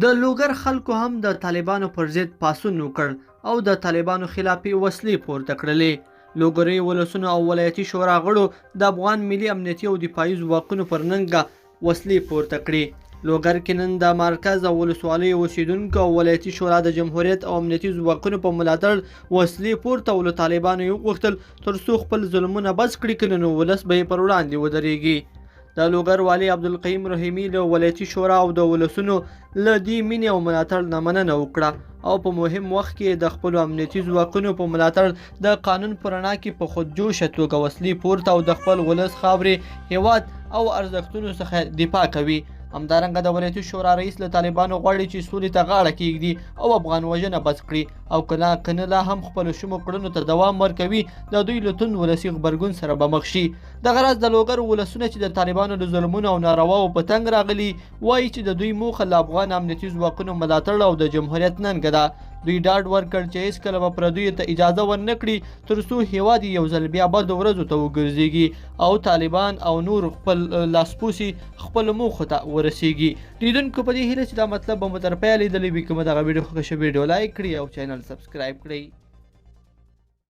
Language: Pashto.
د لوګر خلکو هم د طالبانو پر ضد پاڅون وکړ او د طالبانو خلاف وسلی پورته کړلې. لوګري ولسونو او ولایتي شورا غړو د افغان ملي امنیتي او دفاعي ځواکونو پر ننګه وسلی پورته کړې. لوګر کې نن د مرکز او ولسوالۍ اوسیدونکو او ولایتي شورا د جمهوریت او امنیتي ځواکونو په ملاتړ وسلې پورته ولو طالبانو وغوښتل تر څو خپل ظلمونه بس کړي، کله نو ولس به یې پر وړاندې ودرېږي. د لوګر والي عبدالقیوم رحیمي له ولایتي شورا او د ولسونو له دې مینې او ملاتړ نه مننه وکړه او په مهم وخت کې د خپلو امنیتي ځواکونو په ملاتړ د قانون په رڼا کې په خودجوشه توګه وسلې پورته او د خپل ولس خاورې، هیواد او ارزښتونو څخه دفاع کوي. همدارنګه د ولایتي شورا رئیس له طالبانو غواړي چې سولې ته غاړه کېږدي او افغان وژنه بس کړي او کنه لا هم خپلو شومو کړنو ته دوام ورکوي، د دوی له توند ولسي غبرګون سره به مخ شي. دغه راز د لوګر ولسونه چې د طالبانو د ظلمونو او نارواو په تنګ راغلي، وایي چې د دوی موخه له افغان امنیتي ځواکونو ملاتړ او د جمهوریت ننګه ده. دوی ډاډ ورکړ چې هېڅکله به پردیو ته اجازه ورنه کړي تر څو هیواد یې یو ځل بیا بدو ورځو ته وګرځېږي او طالبان او نور خپل لاسپوڅي خپلو موخو ته ورسېږي. لیدونکو په دې هیله چې دا مطلب به مو تر پایه لیدلی وي، که مو دغه ویډیو خوښه شوې ویډیو لایک کړئ او چینل سبسکرایب کړئ.